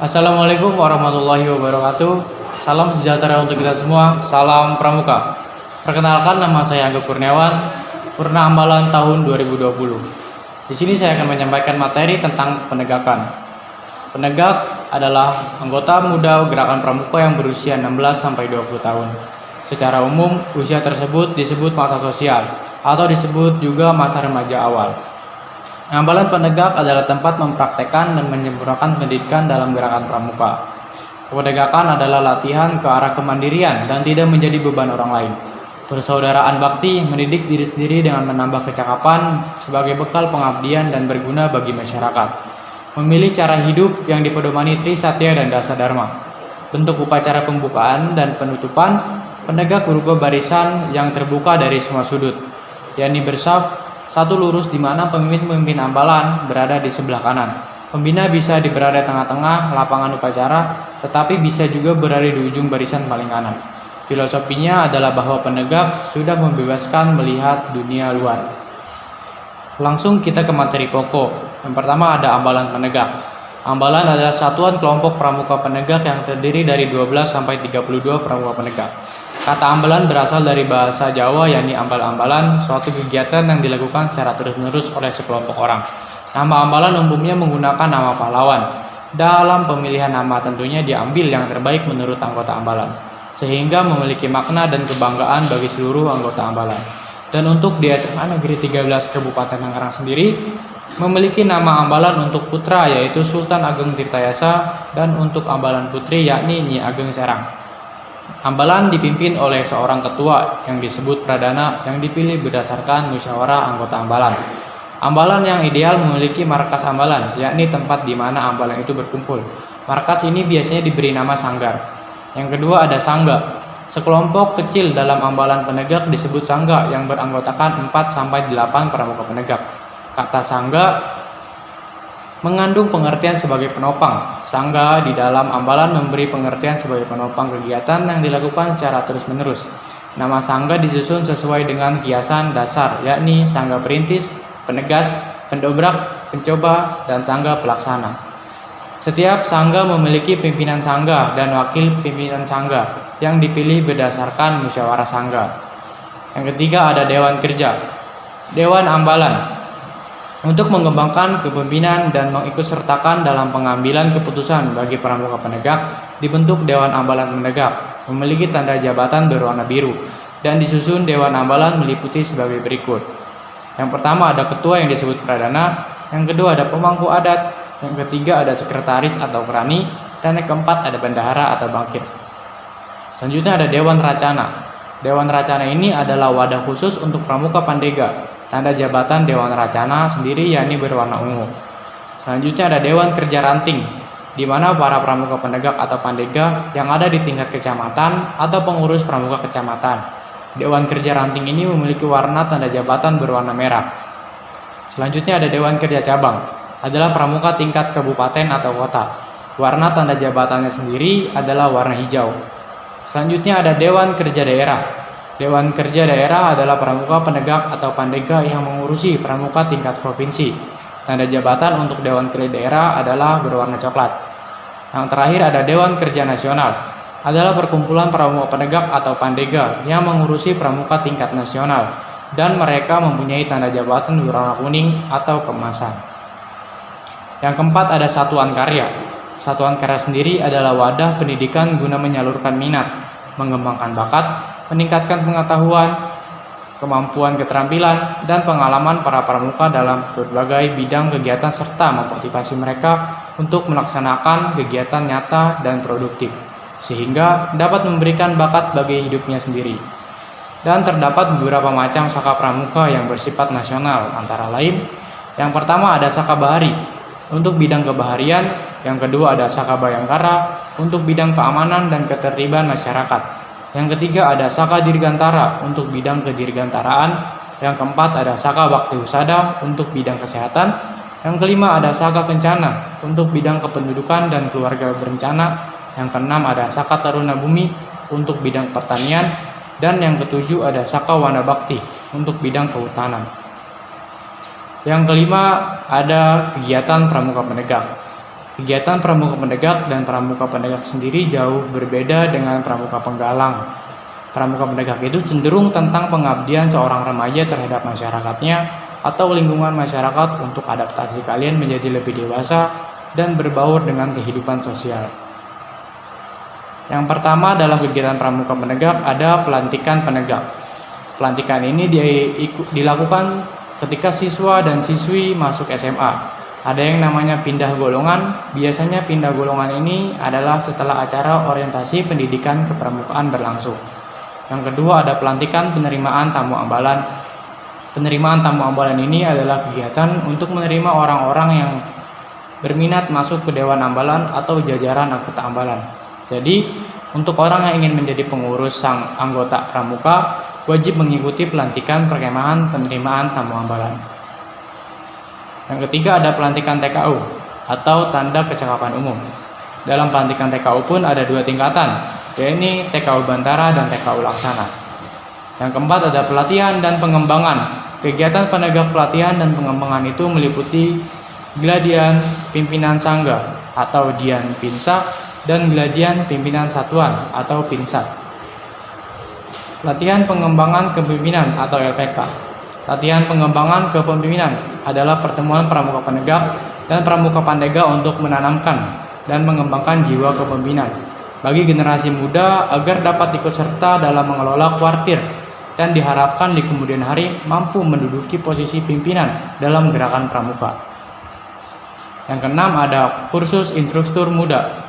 Assalamualaikum warahmatullahi wabarakatuh. Salam sejahtera untuk kita semua. Salam Pramuka. Perkenalkan, nama saya Angga Kurniawan, Purna Ambalan tahun 2020. Di sini saya akan menyampaikan materi tentang penegakan. Penegak adalah anggota muda gerakan pramuka yang berusia 16-20 tahun. Secara umum, usia tersebut disebut masa sosial atau disebut juga masa remaja awal. Ambalan penegak adalah tempat mempraktekkan dan menyempurnakan pendidikan dalam gerakan pramuka. Kepenegakan adalah latihan ke arah kemandirian dan tidak menjadi beban orang lain. Persaudaraan bakti mendidik diri sendiri dengan menambah kecakapan sebagai bekal pengabdian dan berguna bagi masyarakat. Memilih cara hidup yang dipedomani Trisatya dan Dasa Dharma. Bentuk upacara pembukaan dan penutupan penegak berupa barisan yang terbuka dari semua sudut, yakni bersaf satu lurus di mana pemimpin-pemimpin ambalan berada di sebelah kanan. Pembina bisa berada di tengah-tengah lapangan upacara, tetapi bisa juga berada di ujung barisan paling kanan. Filosofinya adalah bahwa penegak sudah membebaskan melihat dunia luar. Langsung kita ke materi pokok. Yang pertama ada ambalan penegak. Ambalan adalah satuan kelompok pramuka penegak yang terdiri dari 12-32 pramuka penegak. Kata ambalan berasal dari bahasa Jawa, yakni ambal-ambalan, suatu kegiatan yang dilakukan secara terus-menerus oleh sekelompok orang. Nama ambalan umumnya menggunakan nama pahlawan. Dalam pemilihan nama tentunya diambil yang terbaik menurut anggota ambalan, sehingga memiliki makna dan kebanggaan bagi seluruh anggota ambalan. Dan untuk di SMA Negeri 13 Kabupaten Tangerang sendiri, memiliki nama ambalan untuk putra yaitu Sultan Ageng Tirtayasa dan untuk ambalan putri yakni Nyi Ageng Serang. Ambalan dipimpin oleh seorang ketua yang disebut pradana yang dipilih berdasarkan musyawarah anggota ambalan. Ambalan yang ideal memiliki markas ambalan, yakni tempat di mana ambalan itu berkumpul. Markas ini biasanya diberi nama sanggar. Yang kedua ada sangga. Sekelompok kecil dalam ambalan penegak disebut sangga yang beranggotakan 4-8 pramuka penegak. Kata sangga mengandung pengertian sebagai penopang. Sangga di dalam ambalan memberi pengertian sebagai penopang kegiatan yang dilakukan secara terus-menerus. Nama sangga disusun sesuai dengan kiasan dasar, yakni sangga perintis, penegas, pendobrak, pencoba, dan sangga pelaksana. Setiap sangga memiliki pimpinan sangga dan wakil pimpinan sangga yang dipilih berdasarkan musyawarah sangga. Yang ketiga ada Dewan Kerja. Dewan Ambalan untuk mengembangkan kepemimpinan dan mengikutsertakan dalam pengambilan keputusan bagi pramuka penegak, dibentuk Dewan Ambalan Penegak, memiliki tanda jabatan berwarna biru, dan disusun Dewan Ambalan meliputi sebagai berikut. Yang pertama ada ketua yang disebut pradana, yang kedua ada pemangku adat, yang ketiga ada sekretaris atau perani, dan yang keempat ada bendahara atau bangkir. Selanjutnya ada Dewan Racana. Dewan Racana ini adalah wadah khusus untuk pramuka pandega. Tanda jabatan Dewan Racana sendiri yakni berwarna ungu. Selanjutnya ada Dewan Kerja Ranting, di mana para pramuka penegak atau pandega yang ada di tingkat kecamatan atau pengurus pramuka kecamatan. Dewan Kerja Ranting ini memiliki warna tanda jabatan berwarna merah. Selanjutnya ada Dewan Kerja Cabang, adalah pramuka tingkat kabupaten atau kota. Warna tanda jabatannya sendiri adalah warna hijau. Selanjutnya ada Dewan Kerja Daerah. Dewan Kerja Daerah adalah pramuka penegak atau pandega yang mengurusi pramuka tingkat provinsi. Tanda jabatan untuk Dewan Kerja Daerah adalah berwarna coklat. Yang terakhir ada Dewan Kerja Nasional, adalah perkumpulan pramuka penegak atau pandega yang mengurusi pramuka tingkat nasional dan mereka mempunyai tanda jabatan berwarna kuning atau keemasan. Yang keempat ada Satuan Karya. Satuan Karya sendiri adalah wadah pendidikan guna menyalurkan minat, mengembangkan bakat, meningkatkan pengetahuan, kemampuan keterampilan, dan pengalaman para pramuka dalam berbagai bidang kegiatan serta memotivasi mereka untuk melaksanakan kegiatan nyata dan produktif, sehingga dapat memberikan bakat bagi hidupnya sendiri. Dan terdapat beberapa macam saka pramuka yang bersifat nasional, antara lain, yang pertama ada Saka Bahari, untuk bidang kebaharian, yang kedua ada Saka Bayangkara, untuk bidang keamanan dan ketertiban masyarakat. Yang ketiga ada Saka Dirgantara untuk bidang kedirgantaraan. Yang keempat ada Saka Bakti Husada untuk bidang kesehatan. Yang kelima ada Saka Kencana untuk bidang kependudukan dan keluarga berencana. Yang keenam ada Saka Taruna Bumi untuk bidang pertanian. Dan yang ketujuh ada Saka Wana Bakti untuk bidang kehutanan. Yang kelima ada kegiatan pramuka penegak. Kegiatan pramuka penegak dan pramuka penegak sendiri jauh berbeda dengan pramuka penggalang. Pramuka penegak itu cenderung tentang pengabdian seorang remaja terhadap masyarakatnya atau lingkungan masyarakat untuk adaptasi kalian menjadi lebih dewasa dan berbaur dengan kehidupan sosial. Yang pertama dalam kegiatan pramuka penegak ada pelantikan penegak. Pelantikan ini dilakukan ketika siswa dan siswi masuk SMA. Ada yang namanya pindah golongan. Biasanya pindah golongan ini adalah setelah acara orientasi pendidikan kepramukaan berlangsung. Yang kedua ada pelantikan penerimaan tamu ambalan. Penerimaan tamu ambalan ini adalah kegiatan untuk menerima orang-orang yang berminat masuk ke Dewan Ambalan atau jajaran anggota ambalan. Jadi, untuk orang yang ingin menjadi pengurus sang anggota pramuka, wajib mengikuti pelantikan perkemahan penerimaan tamu ambalan. Yang ketiga ada pelantikan TKU atau tanda kecakapan umum. Dalam pelantikan TKU pun ada 2 tingkatan, yaitu TKU Bantara dan TKU Laksana. Yang keempat ada pelatihan dan pengembangan. Kegiatan penegak pelatihan dan pengembangan itu meliputi Gladian Pimpinan Sangga atau Dian Pinsa dan Gladian Pimpinan Satuan atau Pinsat. Latihan pengembangan kepemimpinan atau LPK. Latihan pengembangan kepemimpinan adalah pertemuan pramuka penegak dan pramuka pandega untuk menanamkan dan mengembangkan jiwa kepemimpinan bagi generasi muda agar dapat ikut serta dalam mengelola kuartir dan diharapkan di kemudian hari mampu menduduki posisi pimpinan dalam gerakan pramuka. Yang keenam ada kursus instruktur muda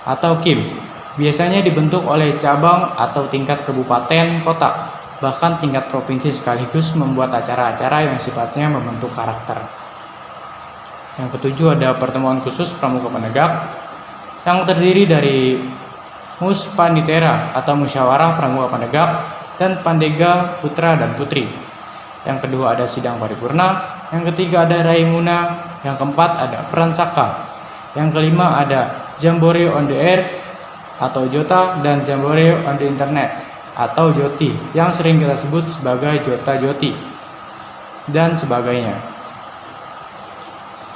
atau KIM. Biasanya dibentuk oleh cabang atau tingkat kabupaten, kota, bahkan tingkat provinsi sekaligus membuat acara-acara yang sifatnya membentuk karakter. Yang ketujuh ada pertemuan khusus pramuka penegak yang terdiri dari Muspanitera atau musyawarah pramuka penegak dan pandega putra dan putri. Yang kedua ada sidang paripurna, yang ketiga ada raimuna, yang keempat ada pransaka, yang kelima ada jambore on the air atau jota dan jambore on the internet atau joti yang sering kita sebut sebagai jota joti dan sebagainya.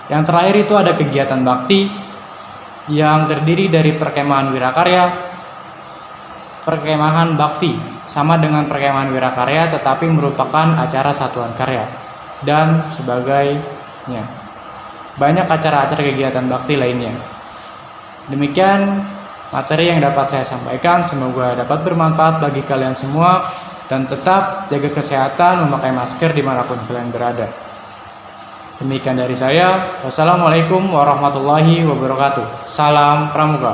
Yang terakhir itu ada kegiatan bakti yang terdiri dari perkemahan wirakarya, perkemahan bakti sama dengan perkemahan wirakarya tetapi merupakan acara satuan karya dan sebagainya. Banyak acara-acara kegiatan bakti lainnya. Demikian materi yang dapat saya sampaikan, semoga dapat bermanfaat bagi kalian semua dan tetap jaga kesehatan, memakai masker dimanapun kalian berada. Demikian dari saya. Wassalamualaikum warahmatullahi wabarakatuh. Salam Pramuka.